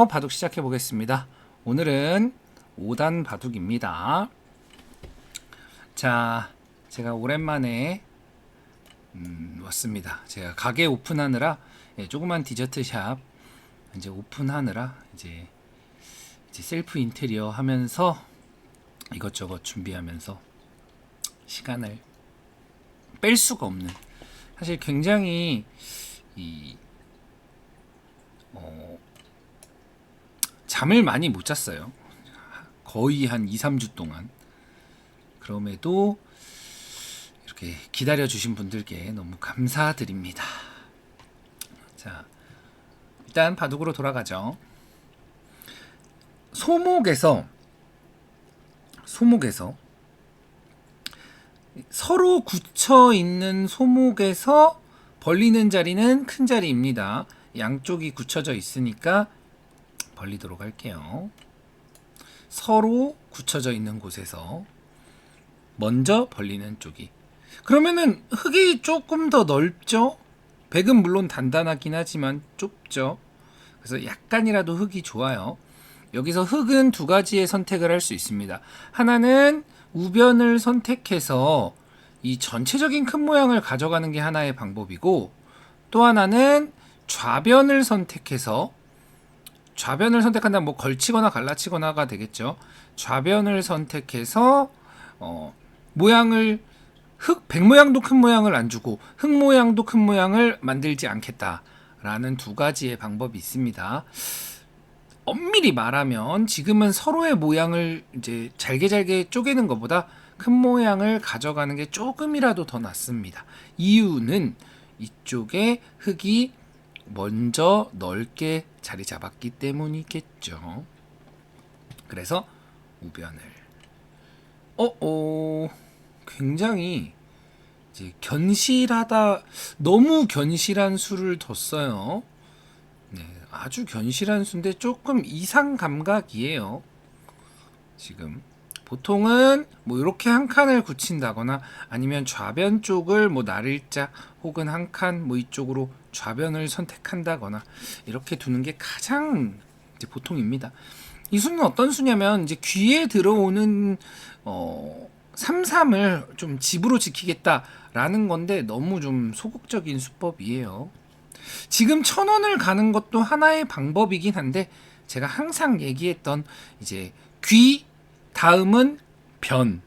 바둑 시작해 보겠습니다. 오늘은 5단 바둑입니다. 자, 제가 오랜만에 왔습니다. 제가 가게 오픈하느라 조그만 디저트 샵 이제 오픈하느라 이제 셀프 인테리어 하면서 이것저것 준비하면서 시간을 뺄 수가 없는, 사실 굉장히 잠을 많이 못 잤어요. 거의 한 2, 3주 동안. 그럼에도 이렇게 기다려 주신 분들께 너무 감사드립니다. 자, 일단 바둑으로 돌아가죠. 소목에서 서로 굳혀 있는 소목에서 벌리는 자리는 큰 자리입니다. 양쪽이 굳혀져 있으니까 벌리도록 할게요. 서로 굳혀져 있는 곳에서 먼저 벌리는 쪽이, 그러면은 흙이 조금 더 넓죠. 백은 물론 단단하긴 하지만 좁죠. 그래서 약간이라도 흙이 좋아요. 여기서 흙은 두 가지의 선택을 할 수 있습니다. 하나는 우변을 선택해서 이 전체적인 큰 모양을 가져가는 게 하나의 방법이고, 또 하나는 좌변을 선택해서, 좌변을 선택한다면 뭐 걸치거나 갈라치거나가 되겠죠. 좌변을 선택해서 모양을, 백 모양도 큰 모양을 안 주고 흙 모양도 큰 모양을 만들지 않겠다라는 두 가지의 방법이 있습니다. 엄밀히 말하면 지금은 서로의 모양을 이제 잘게 쪼개는 것보다 큰 모양을 가져가는 게 조금이라도 더 낫습니다. 이유는 이쪽에 흙이 먼저 넓게 자리 잡았기 때문이겠죠. 그래서 우변을 굉장히 이제 견실하다, 너무 견실한 수를 뒀어요. 네, 아주 견실한 수인데 조금 이상 감각이에요. 지금 보통은 뭐 이렇게 한 칸을 굳힌다거나 아니면 좌변 쪽을 뭐 나를자 혹은 한 칸 뭐 이쪽으로 좌변을 선택한다거나 이렇게 두는 게 가장 이제 보통입니다. 이 수는 어떤 수냐면 이제 귀에 들어오는 3-3을 좀 집으로 지키겠다라는 건데 너무 좀 소극적인 수법이에요. 지금 1000원을 가는 것도 하나의 방법이긴 한데, 제가 항상 얘기했던 이제 귀 다음은 변이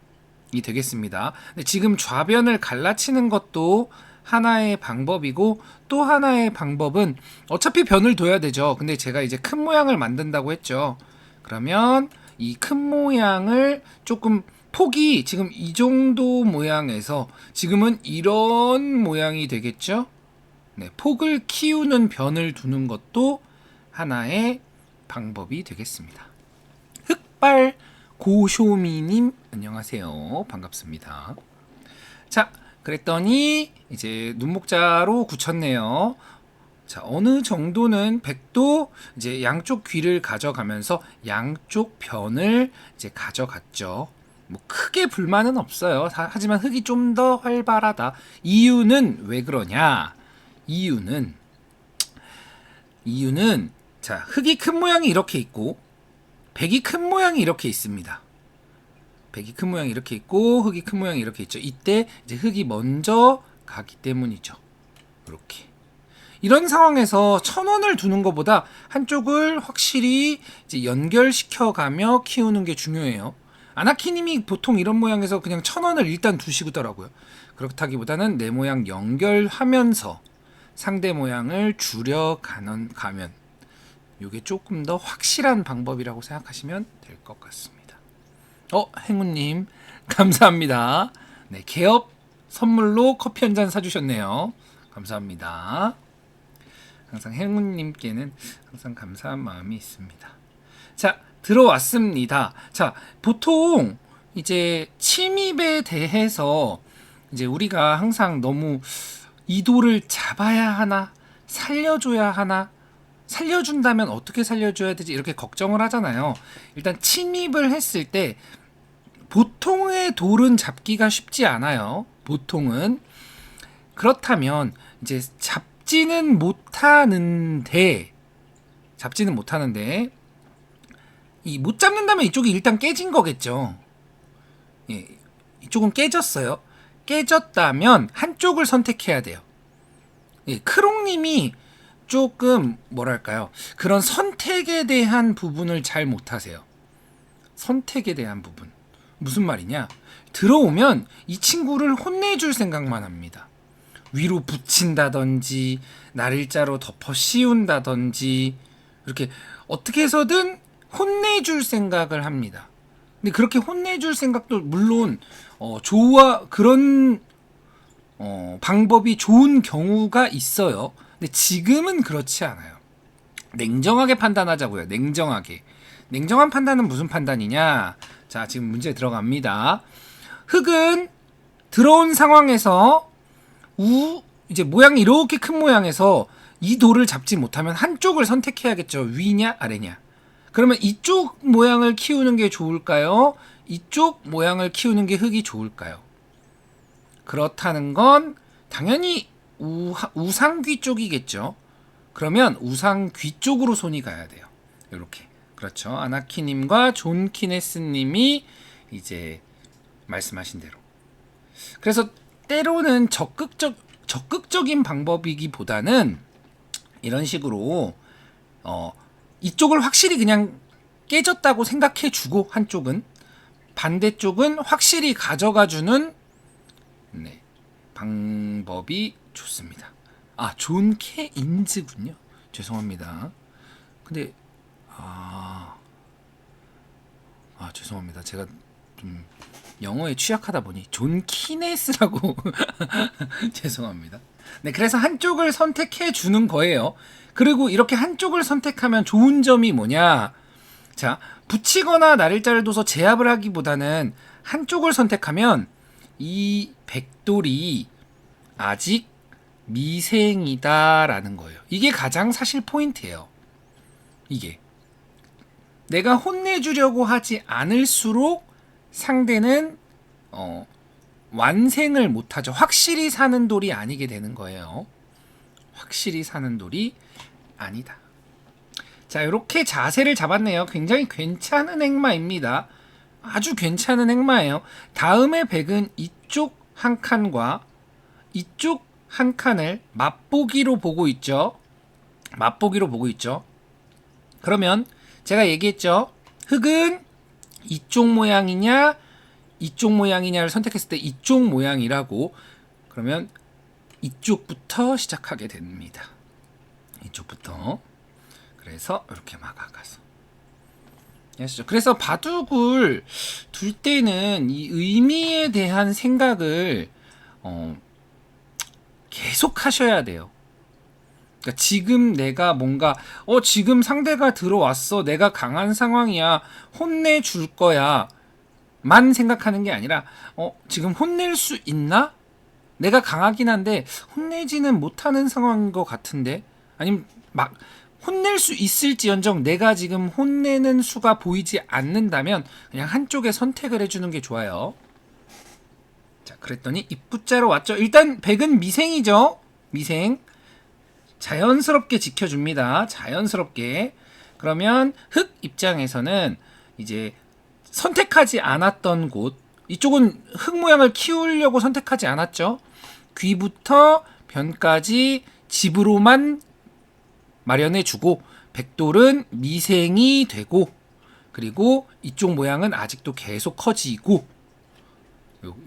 되겠습니다. 근데 지금 좌변을 갈라치는 것도 하나의 방법이고, 또 하나의 방법은 어차피 변을 둬야 되죠. 근데 제가 이제 큰 모양을 만든다고 했죠. 그러면 이 큰 모양을 조금 폭이 지금 이 정도 모양에서 지금은 이런 모양이 되겠죠. 네, 폭을 키우는 변을 두는 것도 하나의 방법이 되겠습니다. 흑발 고쇼미님 안녕하세요. 반갑습니다. 자, 그랬더니 이제 눈목자로 굳혔네요. 자, 어느 정도는 백도 이제 양쪽 귀를 가져가면서 양쪽 변을 이제 가져갔죠. 뭐 크게 불만은 없어요. 하지만 흙이 좀 더 활발하다. 이유는 왜 그러냐? 이유는 자, 흙이 큰 모양이 이렇게 있고 백이 큰 모양이 이렇게 있습니다. 백이 큰 모양이 이렇게 있고 흙이 큰 모양이 이렇게 있죠. 이때 이제 흙이 먼저 가기 때문이죠. 이렇게. 이런 상황에서 1000원을 두는 것보다 한쪽을 확실히 이제 연결시켜가며 키우는 게 중요해요. 아나키님이 보통 이런 모양에서 그냥 1000원을 일단 두시더라고요. 그렇다기보다는 내 모양 연결하면서 상대 모양을 줄여가면 이게 조금 더 확실한 방법이라고 생각하시면 될 것 같습니다. 행운님 감사합니다. 네, 개업 선물로 커피 한 잔 사주셨네요. 감사합니다. 항상 행운님께는 항상 감사한 마음이 있습니다. 자, 들어왔습니다. 자, 보통 이제 침입에 대해서 이제 우리가 항상 너무 이도를 잡아야 하나, 살려줘야 하나, 살려준다면 어떻게 살려줘야 되지, 이렇게 걱정을 하잖아요. 일단 침입을 했을 때 보통의 돌은 잡기가 쉽지 않아요. 보통은. 그렇다면 이제 잡지는 못하는데 잡지는 못하는데 이 못 잡는다면 이쪽이 일단 깨진 거겠죠. 예, 이쪽은 깨졌어요. 깨졌다면 한쪽을 선택해야 돼요. 예, 크롱님이 조금 뭐랄까요, 그런 선택에 대한 부분을 잘 못하세요. 선택에 대한 부분 무슨 말이냐, 들어오면 이 친구를 혼내줄 생각만 합니다. 위로 붙인다든지 날일자로 덮어 씌운다든지 이렇게 어떻게 해서든 혼내줄 생각을 합니다. 근데 그렇게 혼내줄 생각도 물론 그런 방법이 좋은 경우가 있어요. 근데 지금은 그렇지 않아요. 냉정하게 판단하자고요. 냉정한 판단은 무슨 판단이냐? 자, 지금 문제 들어갑니다. 흙은 들어온 상황에서 이제 모양이 이렇게 큰 모양에서 이 돌을 잡지 못하면 한쪽을 선택해야겠죠. 위냐 아래냐. 그러면 이쪽 모양을 키우는 게 좋을까요? 이쪽 모양을 키우는 게 흙이 좋을까요? 그렇다는 건 당연히 우상귀 쪽이겠죠. 그러면 우상귀 쪽으로 손이 가야 돼요. 이렇게. 그렇죠. 아나키님과 존 키네스님이 이제 말씀하신 대로. 그래서 때로는 적극적인 방법이기보다는 이런 식으로 이쪽을 확실히 그냥 깨졌다고 생각해주고 한쪽은, 반대쪽은 확실히 가져가주는 방법이 좋습니다. 아, 존 케인즈군요. 죄송합니다. 근데 죄송합니다. 제가 좀 영어에 취약하다 보니 존 키네스라고 죄송합니다. 네, 그래서 한쪽을 선택해 주는 거예요. 그리고 이렇게 한쪽을 선택하면 좋은 점이 뭐냐? 자, 붙이거나 날일자를 둬서 제압을 하기보다는 한쪽을 선택하면 이 백돌이 아직 미생이다라는 거예요. 이게 가장 사실 포인트예요. 이게 내가 혼내주려고 하지 않을수록 상대는 완생을 못하죠. 확실히 사는 돌이 아니게 되는 거예요. 확실히 사는 돌이 아니다. 자, 이렇게 자세를 잡았네요. 굉장히 괜찮은 행마입니다. 아주 괜찮은 행마예요. 다음의 백은 이쪽 한 칸과 이쪽 한 칸을 맛보기로 보고 있죠. 그러면 제가 얘기했죠. 흙은 이쪽 모양이냐 이쪽 모양이냐를 선택했을 때 이쪽 모양이라고. 그러면 이쪽부터 시작하게 됩니다. 이쪽부터. 그래서 이렇게 막아가서. 아시죠? 그래서 바둑을 둘 때는 이 의미에 대한 생각을 계속 하셔야 돼요. 그러니까 지금 내가 뭔가 지금 상대가 들어왔어, 내가 강한 상황이야, 혼내줄 거야 만 생각하는 게 아니라 지금 혼낼 수 있나? 내가 강하긴 한데 혼내지는 못하는 상황인 것 같은데, 아니면 막 혼낼 수 있을지언정 내가 지금 혼내는 수가 보이지 않는다면 그냥 한쪽에 선택을 해주는 게 좋아요. 자, 그랬더니 입구자로 왔죠. 일단 백은 미생이죠. 미생. 자연스럽게 지켜줍니다. 자연스럽게. 그러면 흙 입장에서는 이제 선택하지 않았던 곳, 이쪽은 흙 모양을 키우려고 선택하지 않았죠. 귀부터 변까지 집으로만 마련해주고, 백돌은 미생이 되고, 그리고 이쪽 모양은 아직도 계속 커지고,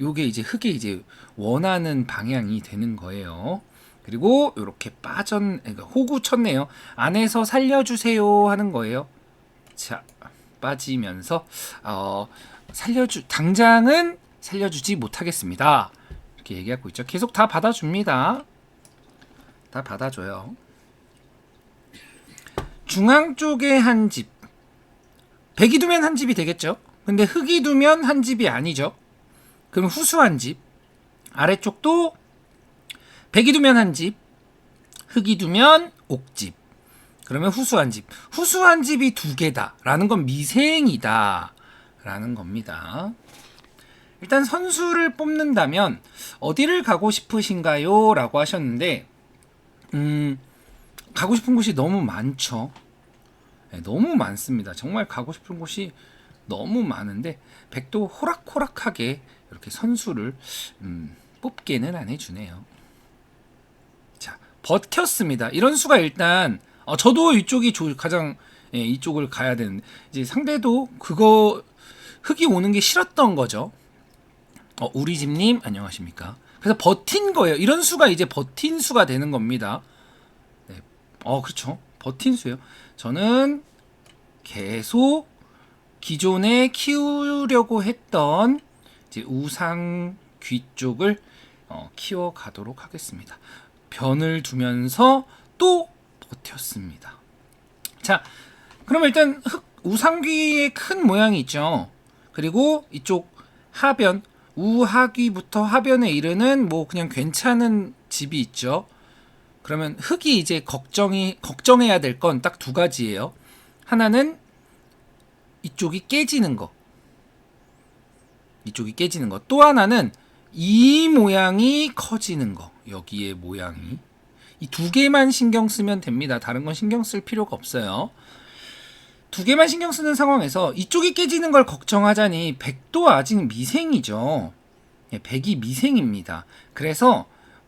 요게 이제 흙의 이제 원하는 방향이 되는 거예요. 그리고 이렇게 그러니까 호구 쳤네요. 안에서 살려주세요 하는 거예요. 자, 빠지면서 당장은 살려주지 못하겠습니다. 이렇게 얘기하고 있죠. 계속 다 받아줍니다. 다 받아줘요. 중앙 쪽에 한 집. 백이 두면 한 집이 되겠죠. 근데 흙이 두면 한 집이 아니죠. 그럼 후수 한 집. 아래쪽도 백이 두면 한 집, 흙이 두면 옥집. 그러면 후수 한 집. 후수 한 집이 두 개다 라는 건 미생이다 라는 겁니다. 일단 선수를 뽑는다면 어디를 가고 싶으신가요? 라고 하셨는데 가고 싶은 곳이 너무 많죠. 너무 많습니다. 정말 가고 싶은 곳이 너무 많은데 백도 호락호락하게 이렇게 선수를 뽑게는 안 해주네요. 자, 버텼습니다. 이런 수가 일단 저도 이쪽이 가장 이쪽을 가야 되는데 이제 상대도 그거 흙이 오는 게 싫었던 거죠. 우리 집님 안녕하십니까? 그래서 버틴 거예요. 이런 수가 이제 버틴 수가 되는 겁니다. 네. 그렇죠. 버틴 수예요. 저는 계속 기존에 키우려고 했던 이제 우상귀 쪽을 키워가도록 하겠습니다. 변을 두면서 또 버텼습니다. 자, 그럼 일단 우상귀의 큰 모양이 있죠. 그리고 이쪽 하변, 우하귀부터 하변에 이르는 뭐 그냥 괜찮은 집이 있죠. 그러면 흙이 이제 걱정해야 될 건 딱 두 가지예요. 하나는 이쪽이 깨지는 거. 이쪽이 깨지는 거. 또 하나는 이 모양이 커지는 거. 여기에 모양이. 이 두 개만 신경 쓰면 됩니다. 다른 건 신경 쓸 필요가 없어요. 두 개만 신경 쓰는 상황에서 이쪽이 깨지는 걸 걱정하자니 백도 아직 미생이죠. 백이 미생입니다. 그래서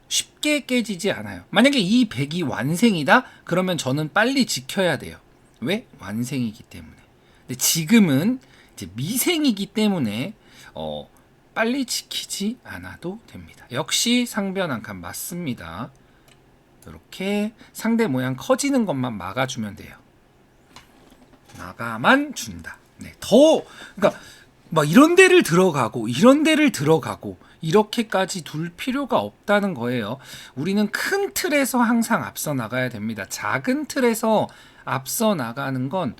쉽게 깨지지 않아요. 만약에 이 백이 완생이다? 그러면 저는 빨리 지켜야 돼요. 왜? 완생이기 때문에. 근데 지금은 이제 미생이기 때문에 빨리 지키지 않아도 됩니다. 역시 상변 한 칸 맞습니다. 이렇게 상대 모양 커지는 것만 막아주면 돼요. 막아만 준다. 네, 그러니까 막 이런 데를 들어가고 이렇게까지 둘 필요가 없다는 거예요. 우리는 큰 틀에서 항상 앞서 나가야 됩니다. 작은 틀에서 앞서 나가는 건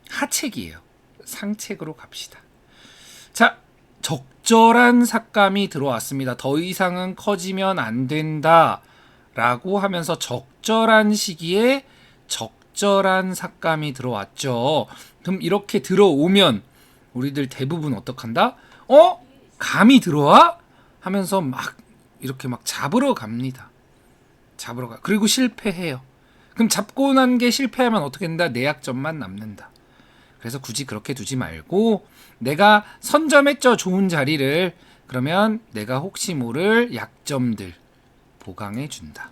하책이에요. 상책으로 갑시다. 자, 적절한 삭감이 들어왔습니다. 더 이상은 커지면 안 된다 라고 하면서 적절한 시기에 적절한 삭감이 들어왔죠. 그럼 이렇게 들어오면 우리들 대부분 어떡한다? 감이 들어와? 하면서 막 이렇게 막 잡으러 갑니다. 잡으러 가. 그리고 실패해요. 그럼 잡고 난 게 실패하면 어떻게 된다? 내약점만 남는다. 그래서 굳이 그렇게 두지 말고 내가 선점했죠. 좋은 자리를. 그러면 내가 혹시 모를 약점들 보강해 준다.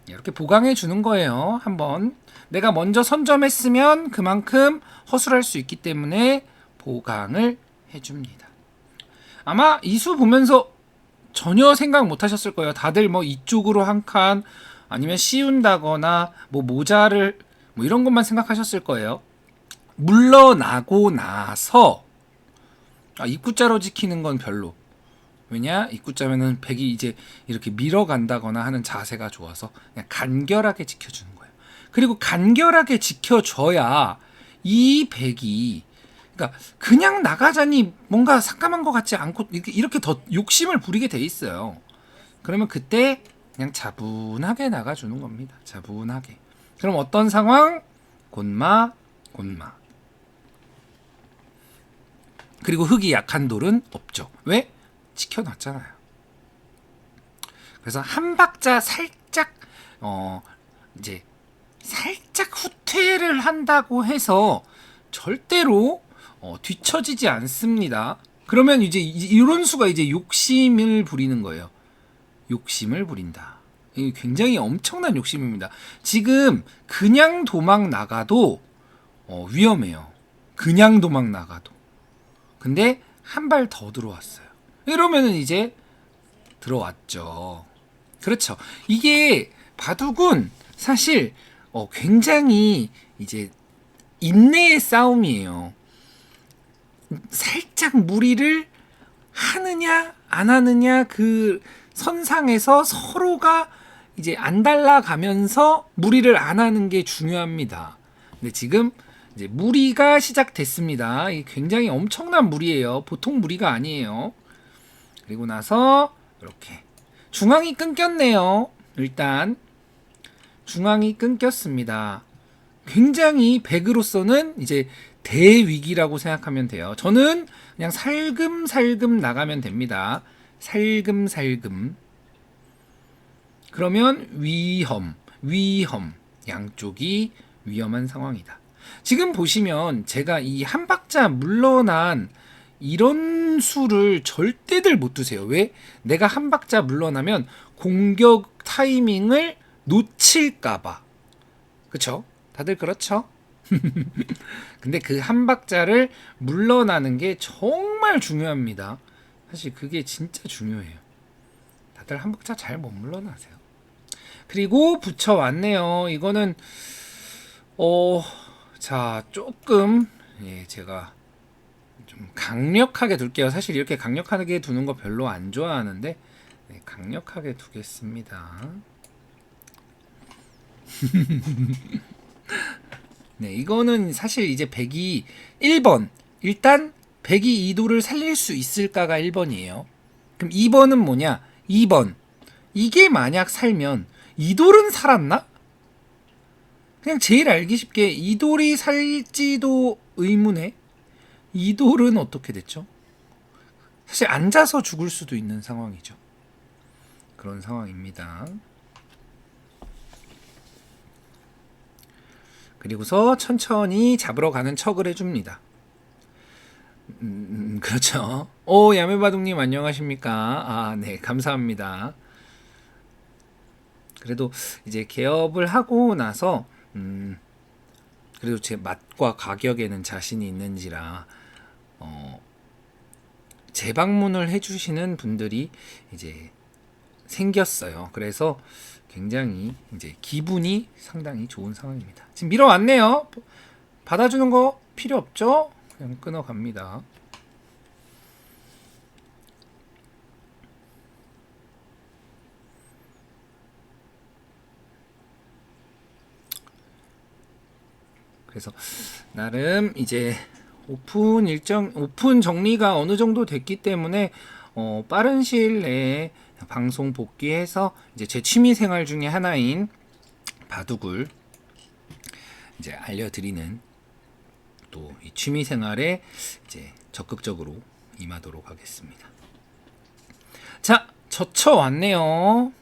이렇게 보강해 주는 거예요. 한번 내가 먼저 선점했으면 그만큼 허술할 수 있기 때문에 보강을 해줍니다. 아마 이 수 보면서 전혀 생각 못 하셨을 거예요. 다들 뭐 이쪽으로 한 칸 아니면 씌운다거나 뭐 모자를 뭐 이런 것만 생각하셨을 거예요. 물러나고 나서 입구자로 지키는 건 별로. 왜냐? 입구자면은 백이 이제 이렇게 밀어간다거나 하는 자세가 좋아서 그냥 간결하게 지켜주는 거예요. 그리고 간결하게 지켜줘야 이 백이 그러니까 그냥 나가자니 뭔가 삭감한 것 같지 않고 이렇게 더 욕심을 부리게 돼 있어요. 그러면 그때 그냥 차분하게 나가주는 겁니다. 차분하게. 그럼 어떤 상황? 곤마. 그리고 흙이 약한 돌은 없죠. 왜? 지켜놨잖아요. 그래서 한 박자 살짝 이제 살짝 후퇴를 한다고 해서 절대로 뒤처지지 않습니다. 그러면 이제 이런 수가 이제 욕심을 부리는 거예요. 욕심을 부린다. 이게 굉장히 엄청난 욕심입니다. 지금 그냥 도망 나가도 위험해요. 그냥 도망 나가도. 근데 한 발 더 들어왔어요. 이러면은 이제 들어왔죠. 그렇죠. 이게 바둑은 사실 굉장히 이제 인내의 싸움이에요. 살짝 무리를 하느냐 안 하느냐 그 선상에서 서로가 이제 안 달라가면서 무리를 안 하는 게 중요합니다. 근데 지금 이제 무리가 시작됐습니다. 이게 굉장히 엄청난 무리예요. 보통 무리가 아니에요. 그리고 나서 이렇게 중앙이 끊겼네요. 일단 중앙이 끊겼습니다. 굉장히 백으로서는 이제 대위기라고 생각하면 돼요. 저는 그냥 살금살금 나가면 됩니다. 살금살금. 그러면 위험, 양쪽이 위험한 상황이다. 지금 보시면 제가 이 한 박자 물러난 이런 수를 절대들 못 두세요. 왜? 내가 한 박자 물러나면 공격 타이밍을 놓칠까봐. 그쵸? 다들 그렇죠? 근데 그 한 박자를 물러나는 게 정말 중요합니다. 사실 그게 진짜 중요해요. 다들 한 박자 잘 못 물러나세요. 그리고 붙여왔네요. 이거는 자 조금 제가 좀 강력하게 둘게요. 사실 이렇게 강력하게 두는 거 별로 안 좋아하는데 강력하게 두겠습니다. 네, 이거는 사실 이제 102 1번. 일단 102 2도를 살릴 수 있을까가 1번이에요. 그럼 2번은 뭐냐? 2번. 이게 만약 살면 이돌은 살았나? 그냥 제일 알기 쉽게 이돌이 살지도 의문에 이돌은 어떻게 됐죠? 사실 앉아서 죽을 수도 있는 상황이죠. 그런 상황입니다. 그리고서 천천히 잡으러 가는 척을 해줍니다. 그렇죠. 야매바둥님 안녕하십니까? 아, 네, 감사합니다. 그래도 이제 개업을 하고 나서 그래도 제 맛과 가격에는 자신이 있는지라 재방문을 해주시는 분들이 이제 생겼어요. 그래서 굉장히 이제 기분이 상당히 좋은 상황입니다. 지금 밀어왔네요. 받아주는 거 필요 없죠? 그냥 끊어갑니다. 그래서 나름 이제 오픈 정리가 어느 정도 됐기 때문에 빠른 시일 내에 방송 복귀해서 이제 제 취미 생활 중에 하나인 바둑을 이제 알려드리는 또 이 취미 생활에 이제 적극적으로 임하도록 하겠습니다. 자, 젖혀왔네요.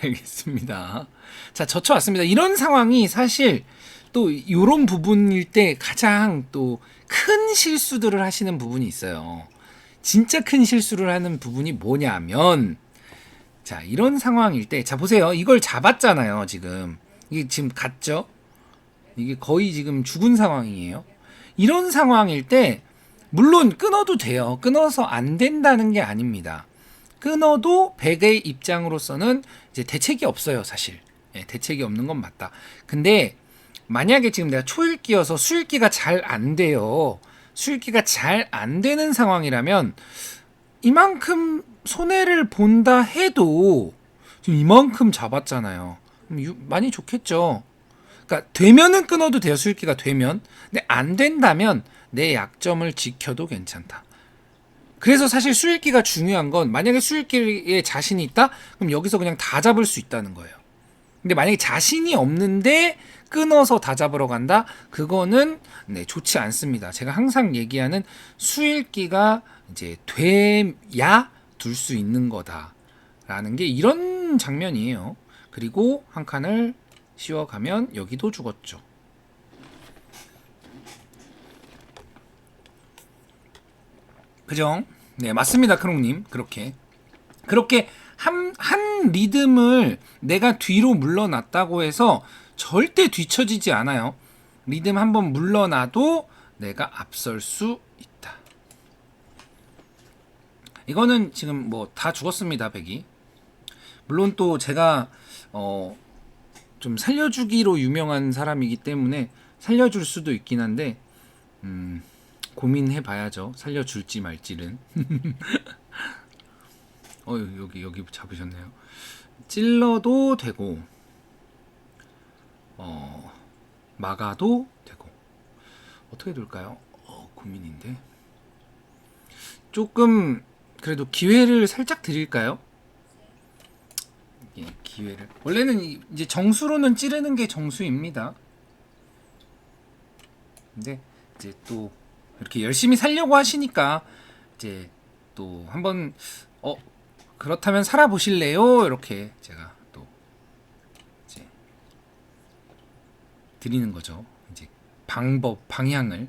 알겠습니다. 자, 젖혀왔습니다. 이런 상황이 사실 또 이런 부분일 때 가장 또 큰 실수들을 하시는 부분이 있어요. 진짜 큰 실수를 하는 부분이 뭐냐면, 자, 이런 상황일 때, 자, 보세요. 이걸 잡았잖아요, 지금. 이게 지금 갔죠? 이게 거의 지금 죽은 상황이에요. 이런 상황일 때, 물론 끊어도 돼요. 끊어서 안 된다는 게 아닙니다. 끊어도 백의 입장으로서는 이제 대책이 없어요, 사실. 대책이 없는 건 맞다. 근데, 만약에 지금 내가 초읽기여서 수읽기가 잘 안 돼요. 수읽기가 잘 안 되는 상황이라면 이만큼 손해를 본다 해도 지금 이만큼 잡았잖아요. 많이 좋겠죠. 그러니까 되면은 끊어도 돼요. 수읽기가 되면. 근데 안 된다면 내 약점을 지켜도 괜찮다. 그래서 사실 수읽기가 중요한 건 만약에 수읽기에 자신이 있다? 그럼 여기서 그냥 다 잡을 수 있다는 거예요. 근데 만약에 자신이 없는데 끊어서 다 잡으러 간다? 그거는 좋지 않습니다. 제가 항상 얘기하는 수읽기가 이제 돼야 둘 수 있는 거다라는 게 이런 장면이에요. 그리고 한 칸을 씌워가면 여기도 죽었죠. 그죠? 네, 맞습니다, 크롱님. 그렇게 한 리듬을 내가 뒤로 물러났다고 해서 절대 뒤처지지 않아요. 리듬 한번 물러나도 내가 앞설 수 있다. 이거는 지금 뭐 다 죽었습니다, 백이. 물론 또 제가 좀 살려주기로 유명한 사람이기 때문에 살려줄 수도 있긴 한데 고민해 봐야죠. 살려줄지 말지는. 여기 잡으셨네요. 찔러도 되고 막아도 되고 어떻게 될까요? 고민인데 조금 그래도 기회를 살짝 드릴까요? 예, 기회를 원래는 이제 정수로는 찌르는 게 정수입니다. 근데 이제 또 이렇게 열심히 살려고 하시니까 이제 또 한번 그렇다면 살아보실래요? 이렇게 제가 또 이제 드리는 거죠. 이제 방법, 방향을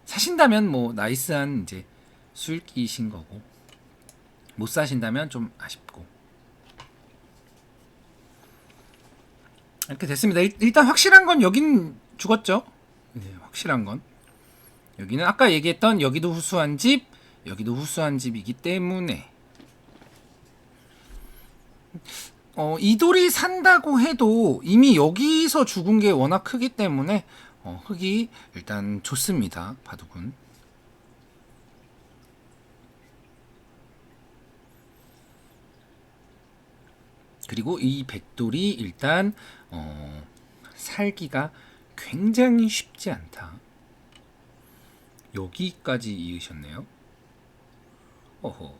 사신다면 뭐 나이스한 이제 수익이신 거고, 못 사신다면 좀 아쉽고. 이렇게 됐습니다. 일단 확실한 건 여긴 죽었죠. 네, 확실한 건 여기는 아까 얘기했던 여기도 후수한 집, 여기도 후수한 집이기 때문에 이 돌이 산다고 해도 이미 여기서 죽은 게 워낙 크기 때문에 흙이 일단 좋습니다. 바둑은. 그리고 이 백돌이 일단 살기가 굉장히 쉽지 않다. 여기까지 이으셨네요. 어허,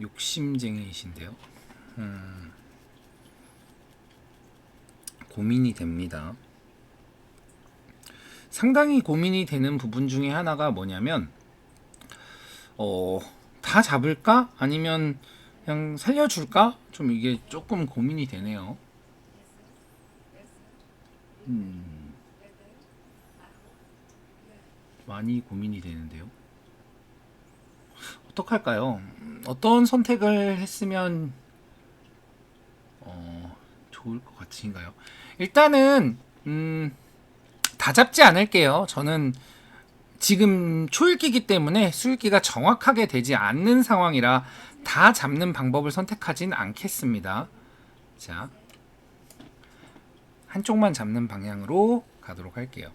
욕심쟁이이신데요. 고민이 됩니다. 상당히 고민이 되는 부분 중에 하나가 뭐냐면 다 잡을까? 아니면 그냥 살려줄까? 좀 이게 조금 고민이 되네요. 많이 고민이 되는데요. 어떡할까요? 어떤 선택을 했으면 좋을 것 같으신가요? 일단은 다 잡지 않을게요. 저는 지금 초읽기이기 때문에 수읽기가 정확하게 되지 않는 상황이라 다 잡는 방법을 선택하진 않겠습니다. 자, 한쪽만 잡는 방향으로 가도록 할게요.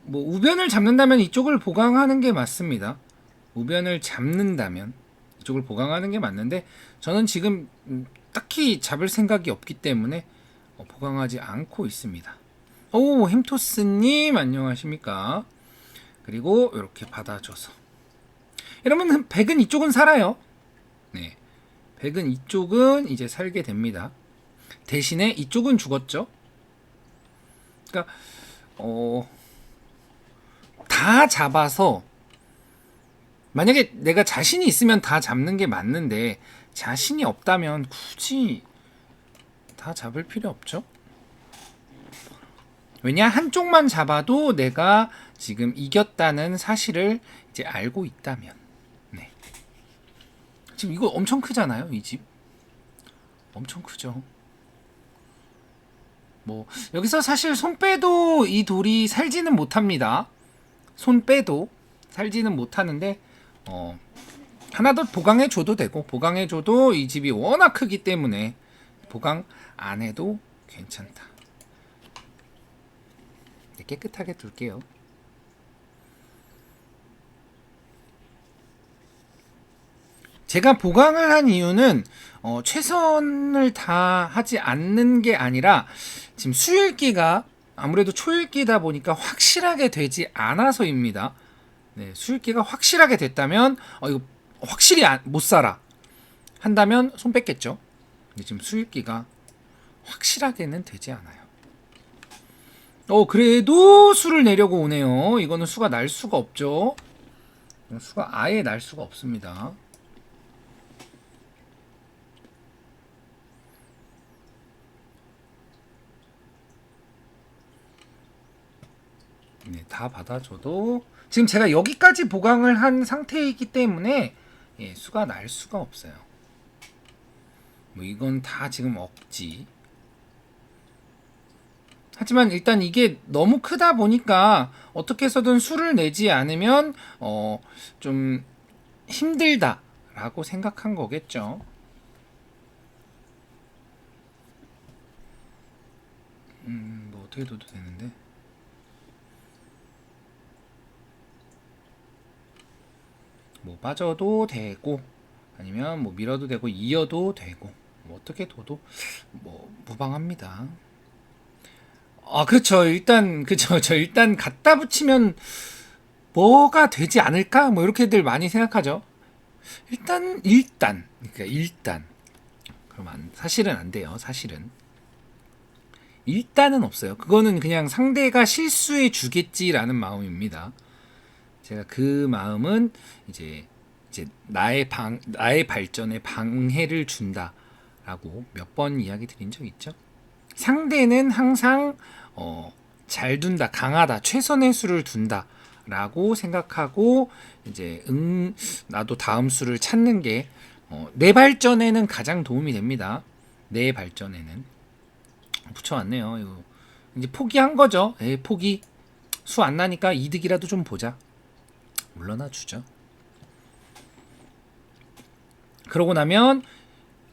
뭐 우변을 잡는다면 이쪽을 보강하는 게 맞습니다. 우변을 잡는다면 이쪽을 보강하는 게 맞는데 저는 지금 딱히 잡을 생각이 없기 때문에 보강하지 않고 있습니다. 오, 햄토스님 안녕하십니까? 그리고 이렇게 받아줘서 이러면 백은 이쪽은 살아요. 네, 백은 이쪽은 이제 살게 됩니다. 대신에 이쪽은 죽었죠. 그러니까 다 잡아서 만약에 내가 자신이 있으면 다 잡는 게 맞는데 자신이 없다면 굳이 다 잡을 필요 없죠. 왜냐, 한쪽만 잡아도 내가 지금 이겼다는 사실을 이제 알고 있다면. 네. 지금 이거 엄청 크잖아요, 이 집. 엄청 크죠. 뭐 여기서 사실 손 빼도 이 돌이 살지는 못합니다. 손 빼도 살지는 못하는데 하나 더 보강해 줘도 되고, 보강해 줘도 이 집이 워낙 크기 때문에 보강 안 해도 괜찮다. 깨끗하게 둘게요. 제가 보강을 한 이유는 최선을 다하지 않는 게 아니라 지금 수읽기가 아무래도 초읽기다 보니까 확실하게 되지 않아서입니다. 네, 수읽기가 확실하게 됐다면 이거 확실히 못 살아 한다면 손 뺐겠죠. 근데 지금 수읽기가 확실하게는 되지 않아요. 그래도 수를 내려고 오네요. 이거는 수가 날 수가 없죠. 수가 아예 날 수가 없습니다. 네, 다 받아줘도 지금 제가 여기까지 보강을 한 상태이기 때문에 수가 날 수가 없어요. 뭐 이건 다 지금 억지. 하지만 일단 이게 너무 크다 보니까 어떻게 해서든 수를 내지 않으면 좀 힘들다라고 생각한 거겠죠. 뭐 어떻게 둬도 되는데. 뭐 빠져도 되고 아니면 뭐 밀어도 되고 이어도 되고 뭐 어떻게 둬도 뭐 무방합니다. 그렇죠. 일단 그렇죠. 저 일단 갖다 붙이면 뭐가 되지 않을까? 뭐 이렇게들 많이 생각하죠. 그러니까 일단 그럼 사실은 안 돼요. 사실은 일단은 없어요. 그거는 그냥 상대가 실수해 주겠지라는 마음입니다. 제가 그 마음은 이제 나의 발전에 방해를 준다 라고 몇 번 이야기 드린 적 있죠. 상대는 항상 잘 둔다, 강하다, 최선의 수를 둔다 라고 생각하고 이제 나도 다음 수를 찾는 게 내 발전에는 가장 도움이 됩니다. 내 발전에는. 붙여왔네요. 이거 이제 포기한 거죠. 포기. 수 안 나니까 이득이라도 좀 보자. 물러나 주죠. 그러고 나면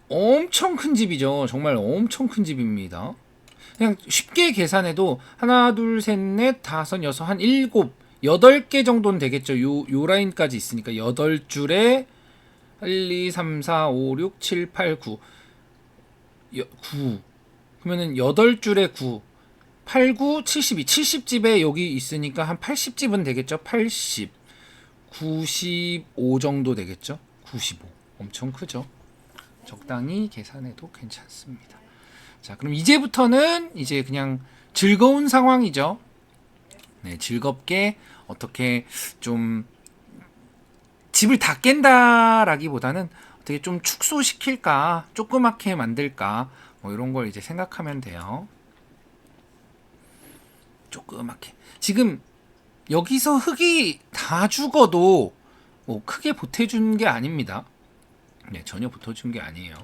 엄청 큰 집이죠. 정말 엄청 큰 집입니다. 그냥 쉽게 계산해도 하나, 둘, 셋, 넷, 다섯, 여섯, 한 일곱, 8개 정도는 되겠죠. 요 라인까지 있으니까 8줄에 1, 2, 3, 4, 5, 6, 7, 8, 9 9 그러면은 8줄에 9 8, 9, 72 70집에 여기 있으니까 한 80집은 되겠죠. 80 95 정도 되겠죠. 95 엄청 크죠. 적당히 계산해도 괜찮습니다. 자, 그럼 이제부터는 이제 그냥 즐거운 상황이죠. 네, 즐겁게 어떻게 좀 집을 다 깬다라기보다는 어떻게 좀 축소시킬까, 조그맣게 만들까, 뭐 이런 걸 이제 생각하면 돼요. 조그맣게. 지금 여기서 흙이 다 죽어도 뭐 크게 보태준 게 아닙니다. 네, 전혀 보태준 게 아니에요.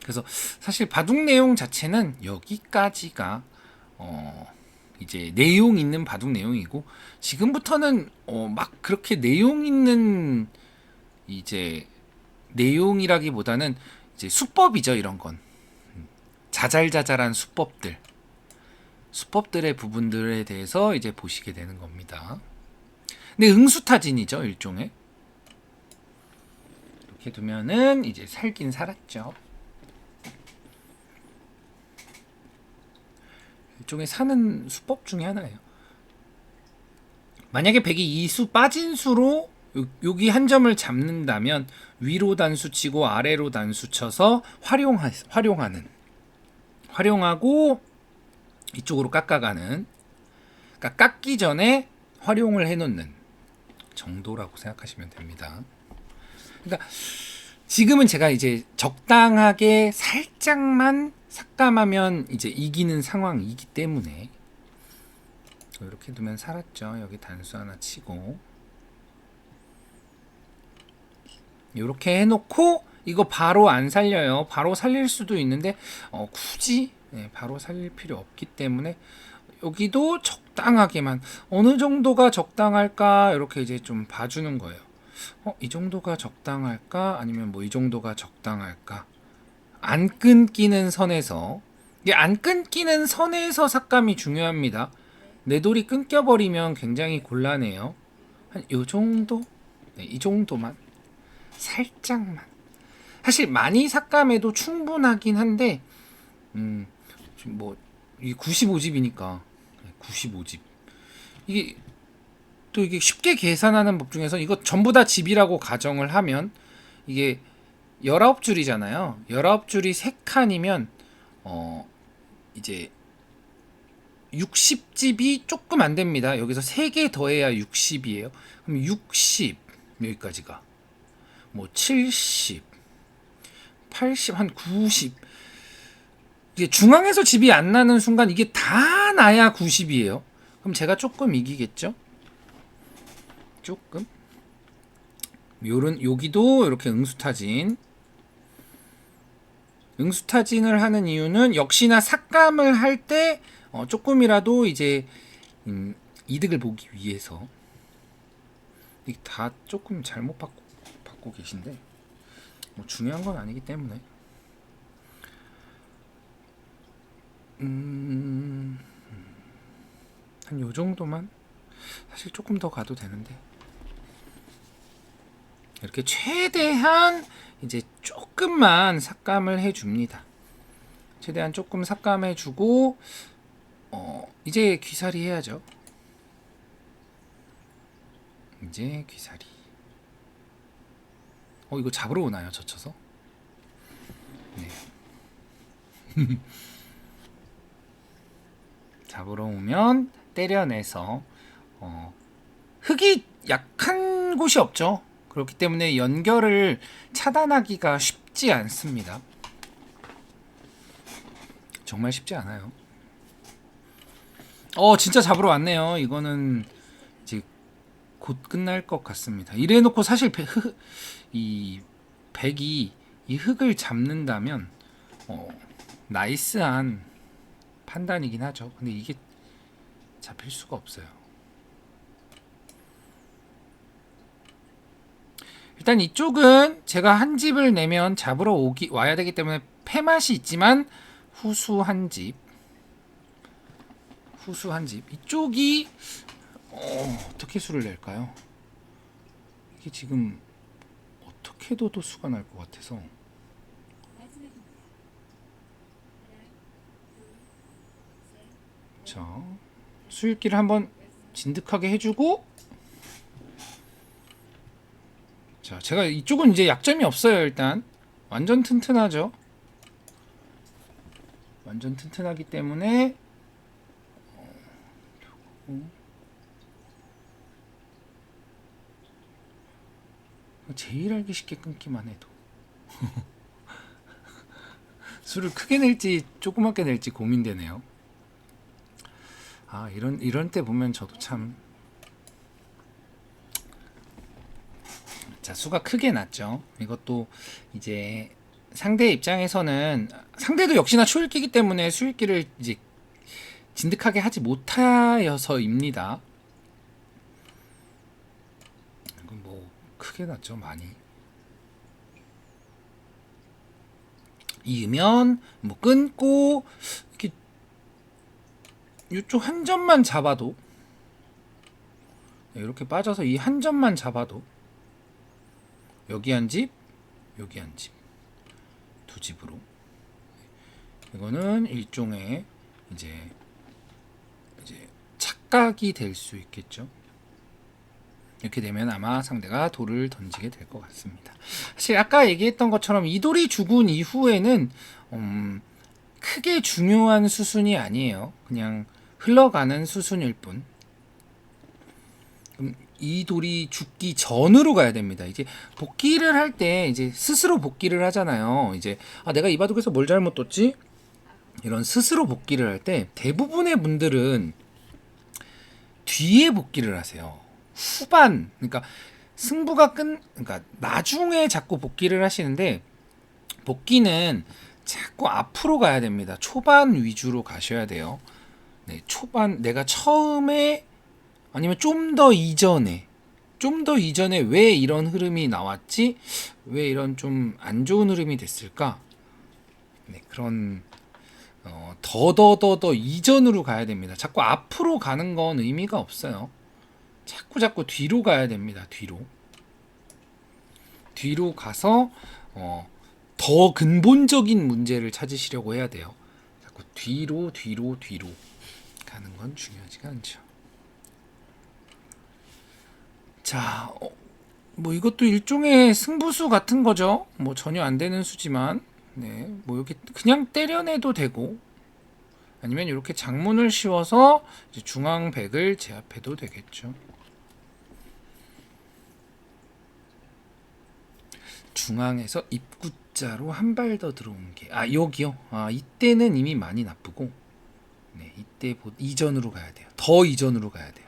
그래서 사실 바둑 내용 자체는 여기까지가 이제 내용 있는 바둑 내용이고, 지금부터는 막 그렇게 내용 있는 이제 내용이라기보다는 이제 수법이죠. 이런 건 자잘자잘한 수법들의 부분들에 대해서 이제 보시게 되는 겁니다. 근데 응수타진이죠, 일종의. 이렇게 두면은 이제 살긴 살았죠. 일종의 사는 수법 중에 하나예요. 만약에 백이 2수 빠진 수로 여기 한 점을 잡는다면 위로 단수 치고 아래로 단수 쳐서 활용하고 이쪽으로 깎아가는, 그러니까 깎기 전에 활용을 해놓는 정도라고 생각하시면 됩니다. 그러니까 지금은 제가 이제 적당하게 살짝만 삭감하면 이제 이기는 상황이기 때문에 이렇게 두면 살았죠. 여기 단수 하나 치고 이렇게 해놓고 이거 바로 안 살려요. 바로 살릴 수도 있는데 굳이 바로 살릴 필요 없기 때문에 여기도 적당하게만, 어느 정도가 적당할까 이렇게 이제 좀 봐주는 거예요. 이 정도가 적당할까 아니면 뭐 이 정도가 적당할까. 안 끊기는 선에서, 이게 안 끊기는 선에서 삭감이 중요합니다. 내 돌이 끊겨버리면 굉장히 곤란해요. 한 요 정도? 네, 이 정도만 살짝만. 사실 많이 삭감해도 충분하긴 한데 지금 뭐 이 95집이니까 95집 이게 또 이게 쉽게 계산하는 법 중에서 이거 전부 다 집이라고 가정을 하면 이게 19줄이잖아요. 19줄이 3칸이면 이제 60집이 조금 안 됩니다. 여기서 3개 더해야 60이에요. 그럼 60 여기까지가 뭐 70, 80, 한 90. 이게 중앙에서 집이 안 나는 순간 이게 다 나야 90이에요. 그럼 제가 조금 이기겠죠? 조금. 여기도 이렇게 응수타진을 하는 이유는 역시나 삭감을 할 때 조금이라도 이제 이득을 보기 위해서. 이게 다 조금 잘못 받고 계신데 뭐 중요한 건 아니기 때문에 한 요 정도만, 사실 조금 더 가도 되는데 이렇게 최대한 이제 조금만 삭감을 해줍니다. 최대한 조금 삭감해주고 이제 귀살이 해야죠. 이제 귀살이. 이거 잡으러 오나요? 젖혀서? 네. 잡으러 오면 때려내서 흙이 약한 곳이 없죠. 그렇기 때문에 연결을 차단하기가 쉽지 않습니다. 정말 쉽지 않아요. 진짜 잡으러 왔네요. 이거는 이제 곧 끝날 것 같습니다. 이래놓고 사실 이 백이 이 흙을 잡는다면 나이스한 판단이긴 하죠. 근데 이게 잡힐 수가 없어요. 일단 이쪽은 제가 한 집을 내면 잡으러 와야 되기 때문에 패맛이 있지만 후수 한 집. 이쪽이 어떻게 수를 낼까요? 이게 지금 어떻게 둬도 수가 날 것 같아서. 자, 수익기를 한번 진득하게 해주고, 자, 제가 이쪽은 이제 약점이 없어요. 일단 완전 튼튼하죠. 완전 튼튼하기 때문에 제일 알기 쉽게 끊기만 해도 수를 크게 낼지 조그맣게 낼지 고민되네요. 이런 때 보면 저도 참. 자, 수가 크게 났죠. 이것도 이제 상대 입장에서는 상대도 역시나 초읽기이기 때문에 수읽기를 이제 진득하게 하지 못하여서입니다. 이건 뭐 크게 났죠, 많이. 이으면 뭐 끊고 이렇게 이쪽 한 점만 잡아도, 이렇게 빠져서 이 한 점만 잡아도 여기 한 집, 여기 한 집, 두 집으로. 이거는 일종의 이제 착각이 될 수 있겠죠. 이렇게 되면 아마 상대가 돌을 던지게 될 것 같습니다. 사실 아까 얘기했던 것처럼 이 돌이 죽은 이후에는 크게 중요한 수순이 아니에요. 그냥 흘러가는 수순일 뿐. 이 돌이 죽기 전으로 가야 됩니다. 이제 복귀를 할 때 이제 스스로 복귀를 하잖아요. 이제 내가 이 바둑에서 뭘 잘못 뒀지? 이런 스스로 복귀를 할 때 대부분의 분들은 뒤에 복귀를 하세요. 후반, 그러니까 승부가 그러니까 나중에 자꾸 복귀를 하시는데, 복귀는 자꾸 앞으로 가야 됩니다. 초반 위주로 가셔야 돼요. 네, 초반 내가 처음에 아니면 좀 더 이전에 왜 이런 흐름이 나왔지? 왜 이런 좀 안 좋은 흐름이 됐을까? 네, 그런 더 이전으로 가야 됩니다. 자꾸 앞으로 가는 건 의미가 없어요. 자꾸 뒤로 가야 됩니다. 뒤로 가서 더 근본적인 문제를 찾으시려고 해야 돼요. 자꾸 뒤로 가는 건 중요하지가 않죠. 자, 뭐 이것도 일종의 승부수 같은 거죠. 뭐 전혀 안 되는 수지만, 네, 뭐 이렇게 그냥 때려내도 되고, 아니면 이렇게 장문을 씌워서 이제 중앙백을 제압해도 되겠죠. 중앙에서 입구자로 한 발 더 들어온 게, 여기요. 이때는 이미 많이 나쁘고, 네, 이때 이전으로 가야 돼요. 더 이전으로 가야 돼요.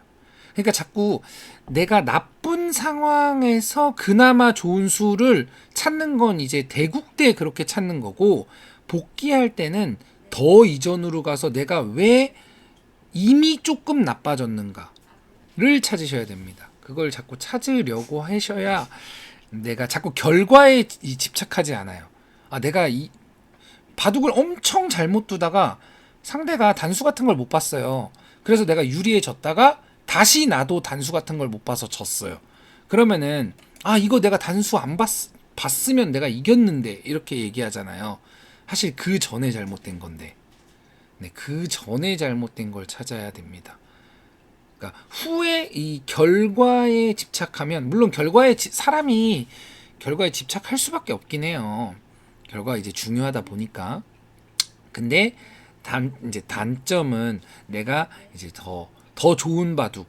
그러니까 자꾸 내가 나쁜 상황에서 그나마 좋은 수를 찾는 건 이제 대국 때 그렇게 찾는 거고, 복귀할 때는 더 이전으로 가서 내가 왜 이미 조금 나빠졌는가를 찾으셔야 됩니다. 그걸 자꾸 찾으려고 하셔야 내가 자꾸 결과에 집착하지 않아요. 내가 이 바둑을 엄청 잘못 두다가 상대가 단수 같은 걸 못 봤어요. 그래서 내가 유리해졌다가 다시 나도 단수 같은 걸 못 봐서 졌어요. 그러면은 이거 내가 단수 안 봤으면 내가 이겼는데 이렇게 얘기하잖아요. 사실 그 전에 잘못된 건데, 네, 그 전에 잘못된 걸 찾아야 됩니다. 그러니까 후에 이 결과에 집착하면, 물론 사람이 결과에 집착할 수밖에 없긴 해요. 결과가 이제 중요하다 보니까. 근데 이제 단점은 내가 이제 더 좋은 바둑,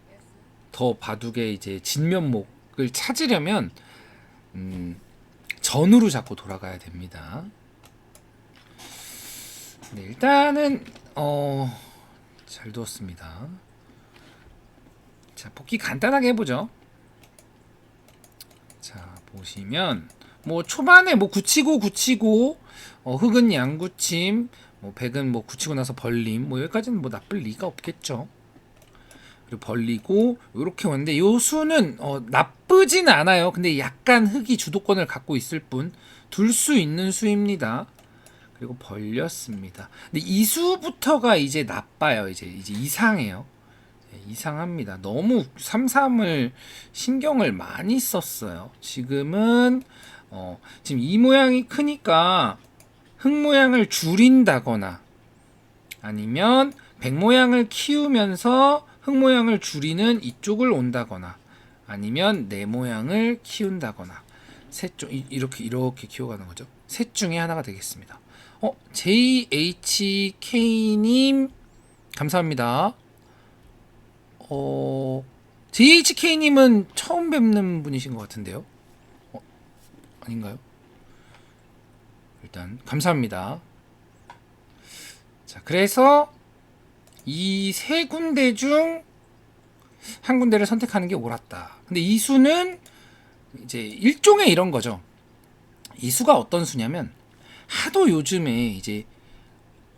더 바둑의 이제 진면목을 찾으려면 전으로 자꾸 돌아가야 됩니다. 네, 일단은 잘 두었습니다. 자, 복귀 간단하게 해보죠. 자, 보시면 뭐 초반에 뭐 굳히고 흑은 양구침, 뭐 백은 뭐 굳히고 나서 벌림, 뭐 여기까지는 뭐 나쁠 리가 없겠죠. 그리고 벌리고 이렇게 왔는데 요 수는 나쁘진 않아요. 근데 약간 흑이 주도권을 갖고 있을 뿐 둘 수 있는 수입니다. 그리고 벌렸습니다. 근데 이 수부터가 이제 나빠요. 이제 이상해요. 이상합니다. 너무 3-3을 신경을 많이 썼어요. 지금은 지금 이 모양이 크니까 흑 모양을 줄인다거나 아니면 백 모양을 키우면서 흑 모양을 줄이는 이쪽을 온다거나 아니면 내 모양을 키운다거나 셋 중 이렇게 키워가는 거죠. 셋 중에 하나가 되겠습니다. JHK님 감사합니다. JHK님은 처음 뵙는 분이신 것 같은데요. 아닌가요? 일단 감사합니다. 자, 그래서 이 세 군데 중 한 군데를 선택하는 게 옳았다. 근데 이 수는 이제 일종의 이런 거죠. 이 수가 어떤 수냐면 하도 요즘에 이제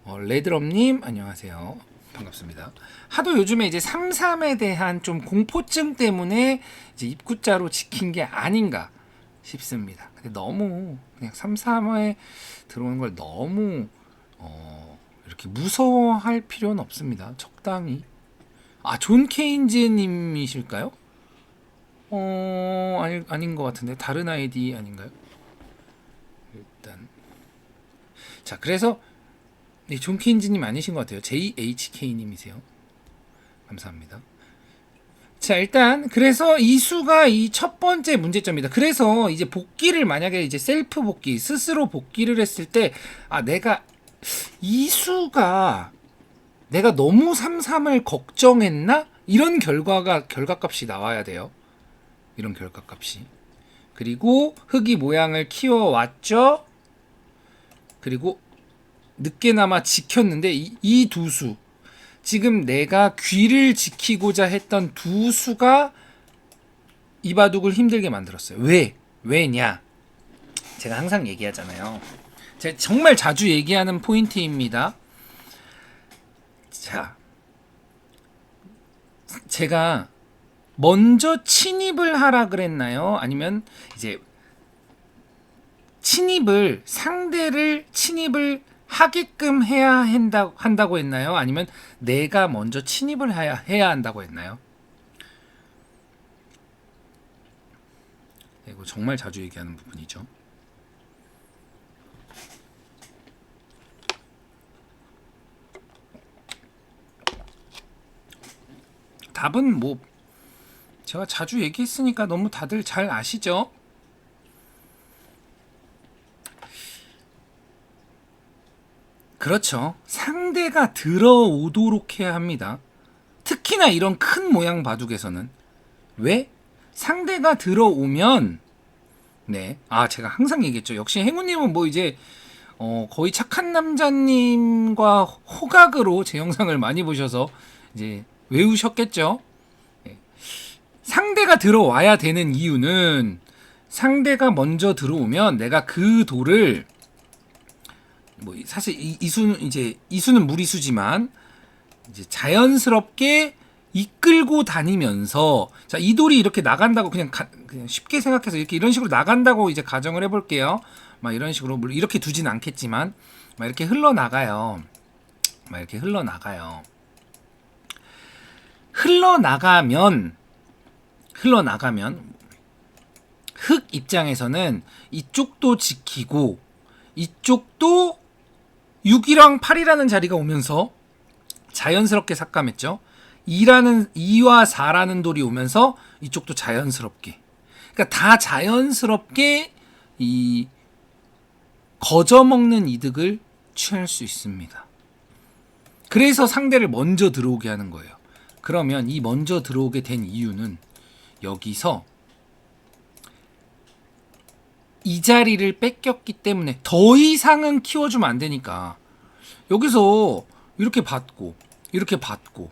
레드럼님 안녕하세요. 반갑습니다. 하도 요즘에 이제 3-3에 대한 좀 공포증 때문에 이제 입구자로 지킨 게 아닌가 싶습니다. 근데 너무 그냥 3-3에 들어오는 걸 너무 이렇게 무서워할 필요는 없습니다. 적당히. 존 케인즈님이실까요? 아닌 것 같은데 다른 아이디 아닌가요? 일단 자, 그래서 네, 존 케인즈님 아니신 것 같아요. JHK님이세요. 감사합니다. 자, 일단 그래서 이 수가 이 첫 번째 문제점이다. 그래서 이제 복귀를 만약에 이제 셀프 복귀, 스스로 복귀를 했을 때 내가 이 수가 내가 너무 3-3을 걱정했나? 이런 결과값이 나와야 돼요. 이런 결과값이. 그리고 흑이 모양을 키워왔죠. 그리고 늦게나마 지켰는데 이 두 수, 지금 내가 귀를 지키고자 했던 두 수가 이바둑을 힘들게 만들었어요. 왜냐? 제가 항상 얘기하잖아요. 제가 정말 자주 얘기하는 포인트입니다. 자, 제가 먼저 침입을 하라 그랬나요? 아니면 이제 상대를 침입을 하게끔 해야 한다고 했나요? 아니면 내가 먼저 침입을 해야 한다고 했나요? 이거 정말 자주 얘기하는 부분이죠. 답은 뭐 제가 자주 얘기했으니까 너무 다들 잘 아시죠? 그렇죠. 상대가 들어오도록 해야 합니다. 특히나 이런 큰 모양 바둑에서는. 왜? 상대가 들어오면 제가 항상 얘기했죠. 역시 행운님은 뭐 이제 거의 착한 남자님과 호각으로 제 영상을 많이 보셔서 이제 외우셨겠죠. 상대가 들어와야 되는 이유는 상대가 먼저 들어오면 내가 그 돌을 사실 이 수는 무리수지만 이제 자연스럽게 이끌고 다니면서 이 돌이 이렇게 나간다고 그냥 쉽게 생각해서 이런 식으로 나간다고 이제 가정을 해볼게요. 이런 식으로 물론 이렇게 두진 않겠지만 이렇게 흘러나가요. 흘러나가면 흑 입장에서는 이쪽도 지키고 이쪽도 6이랑 8이라는 자리가 오면서 자연스럽게 삭감했죠. 2와 4라는 돌이 오면서 이쪽도 자연스럽게, 그러니까 다 자연스럽게 이 거저먹는 이득을 취할 수 있습니다. 그래서 상대를 먼저 들어오게 하는 거예요. 그러면 이 먼저 들어오게 된 이유는 여기서 이 자리를 뺏겼기 때문에 더 이상은 키워주면 안 되니까 여기서 이렇게 받고 이렇게 받고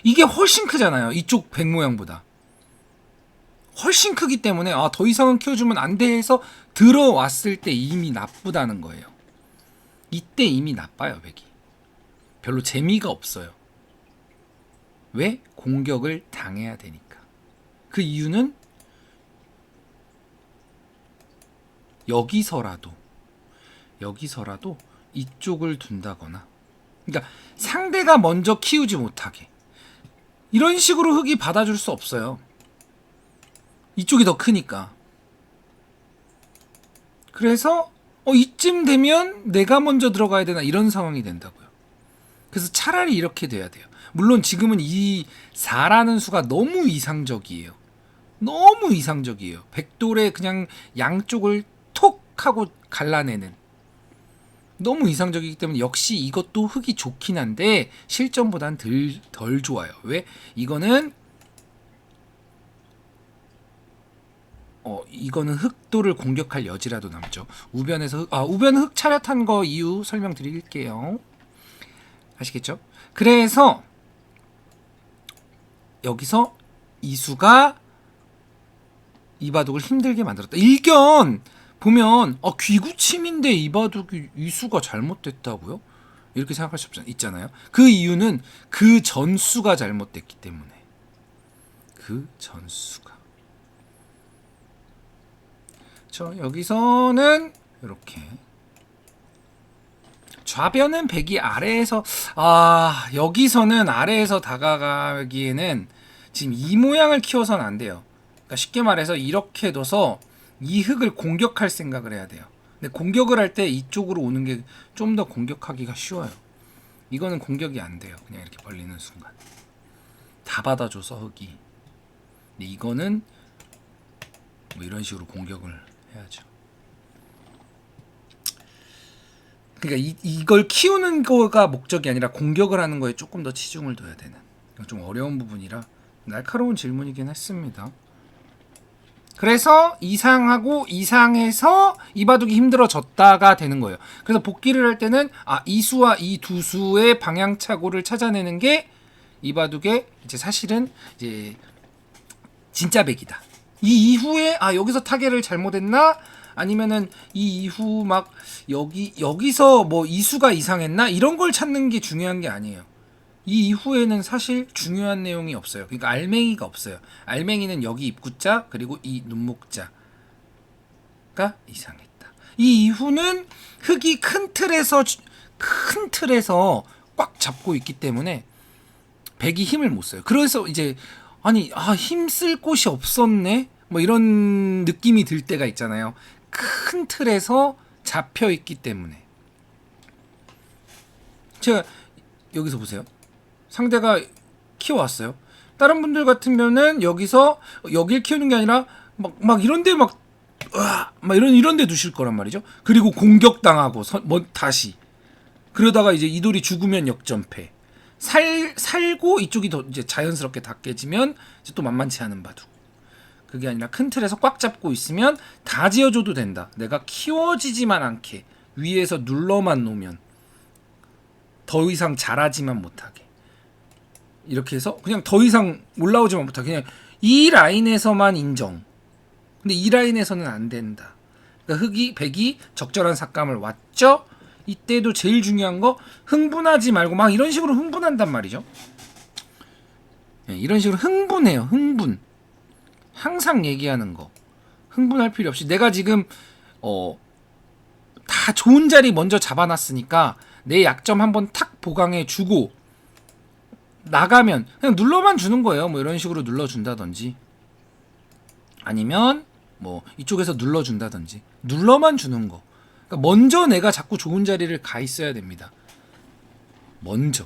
이게 훨씬 크잖아요. 이쪽 백 모양보다 훨씬 크기 때문에 더 이상은 키워주면 안 돼 해서 들어왔을 때 이미 나쁘다는 거예요. 이때 이미 나빠요. 백이 별로 재미가 없어요. 왜? 공격을 당해야 되니까. 그 이유는 여기서라도 이쪽을 둔다거나, 그러니까 상대가 먼저 키우지 못하게 이런 식으로 흙이 받아줄 수 없어요. 이쪽이 더 크니까. 그래서 이쯤 되면 내가 먼저 들어가야 되나 이런 상황이 된다고요. 그래서 차라리 이렇게 돼야 돼요. 물론 지금은 이 4라는 수가 너무 이상적이에요. 너무 이상적이에요. 백돌에 그냥 양쪽을 톡 하고 갈라내는, 너무 이상적이기 때문에 역시 이것도 흙이 좋긴 한데 실전보단 덜 좋아요. 왜? 이거는 흑도를 공격할 여지라도 남죠. 우변에서 우변 흑 차렷한 거 이유 설명드릴게요. 아시겠죠? 그래서 여기서 이수가 이바둑을 힘들게 만들었다. 일견 보면 귀구침인데 이바둑이 이수가 잘못됐다고요? 이렇게 생각할 수 있잖아요. 그 이유는 그 전수가 잘못됐기 때문에. 그 전수가. 여기서는 이렇게 좌변은 백이 아래에서 여기서는 아래에서 다가가기에는 지금 이 모양을 키워서는 안 돼요. 그러니까 쉽게 말해서 이렇게 둬서 이 흙을 공격할 생각을 해야 돼요. 근데 공격을 할 때 이쪽으로 오는 게 좀 더 공격하기가 쉬워요. 이거는 공격이 안 돼요. 그냥 이렇게 벌리는 순간 다 받아줘서 흙이. 근데 이거는 뭐 이런 식으로 공격을 해야죠. 그러니까 이걸 키우는 거가 목적이 아니라 공격을 하는 거에 조금 더 치중을 둬야 되는, 좀 어려운 부분이라 날카로운 질문이긴 했습니다. 그래서 이상하고 이상해서 이바둑이 힘들어졌다가 되는 거예요. 그래서 복귀를 할 때는 이수와 이 두 수의 방향착오를 찾아내는 게 이바둑의 이제 사실은 이제 진짜 백이다. 이 이후에 여기서 타겟을 잘못했나? 아니면은 이 이후 막 여기서 뭐 이수가 이상했나? 이런 걸 찾는 게 중요한 게 아니에요. 이 이후에는 사실 중요한 내용이 없어요. 그러니까 알맹이가 없어요. 알맹이는 여기 입구자 그리고 이 눈목자가 이상했다. 이 이후는 흙이 큰 틀에서 꽉 잡고 있기 때문에 백이 힘을 못 써요. 그래서 이제 힘쓸 곳이 없었네? 뭐 이런 느낌이 들 때가 있잖아요. 큰 틀에서 잡혀 있기 때문에. 제가 여기서 보세요. 상대가 키워왔어요. 다른 분들 같으면은 여기서 여길 키우는 게 아니라 막 이런데 막 이런데 두실 거란 말이죠. 그리고 공격당하고 다시 그러다가 이제 이 돌이 죽으면 역전패. 살고 이쪽이 더 이제 자연스럽게 다 깨지면 이제 또 만만치 않은 바둑. 그게 아니라 큰 틀에서 꽉 잡고 있으면 다 지어줘도 된다. 내가 키워지지만 않게 위에서 눌러만 놓으면 더 이상 자라지만 못하게. 이렇게 해서 그냥 더 이상 올라오지만 못하게 그냥 이 라인에서만 인정. 근데 이 라인에서는 안 된다. 그러니까 백이 적절한 삭감을 왔죠. 이때도 제일 중요한 거 흥분하지 말고 막 이런 식으로 흥분한단 말이죠. 이런 식으로 흥분해요. 흥분. 항상 얘기하는 거. 흥분할 필요 없이 내가 지금 다 좋은 자리 먼저 잡아놨으니까 내 약점 한번 탁 보강해 주고 나가면 그냥 눌러만 주는 거예요. 뭐 이런 식으로 눌러준다든지 아니면 뭐 이쪽에서 눌러준다든지 눌러만 주는 거. 그러니까 먼저 내가 자꾸 좋은 자리를 가 있어야 됩니다. 먼저.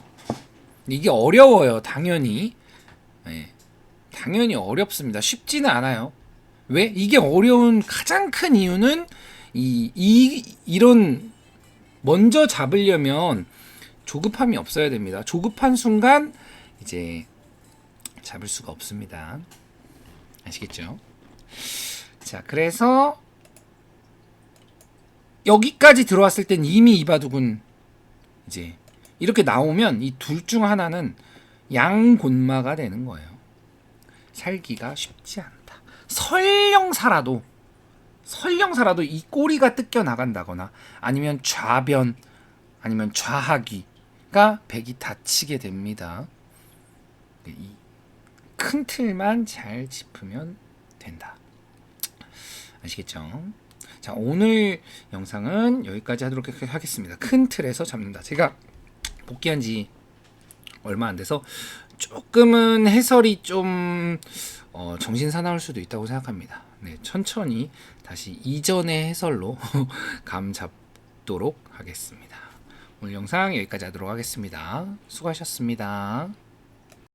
이게 어려워요. 당연히. 네. 당연히 어렵습니다. 쉽지는 않아요. 왜? 이게 어려운 가장 큰 이유는 이런 먼저 잡으려면 조급함이 없어야 됩니다. 조급한 순간 이제 잡을 수가 없습니다. 아시겠죠? 자, 그래서 여기까지 들어왔을 땐 이미 이 바둑은 이제 이렇게 나오면 이 둘 중 하나는 양곤마가 되는 거예요. 살기가 쉽지 않다. 설령 살아도 이 꼬리가 뜯겨 나간다거나 아니면 좌변 아니면 좌하기가 백이 다치게 됩니다. 이 큰 틀만 잘 짚으면 된다. 아시겠죠? 자, 오늘 영상은 여기까지 하도록 하겠습니다. 큰 틀에서 잡는다. 제가 복귀한 지 얼마 안 돼서 조금은 해설이 좀 정신 사나울 수도 있다고 생각합니다. 네, 천천히 다시 이전의 해설로 감 잡도록 하겠습니다. 오늘 영상 여기까지 하도록 하겠습니다. 수고하셨습니다.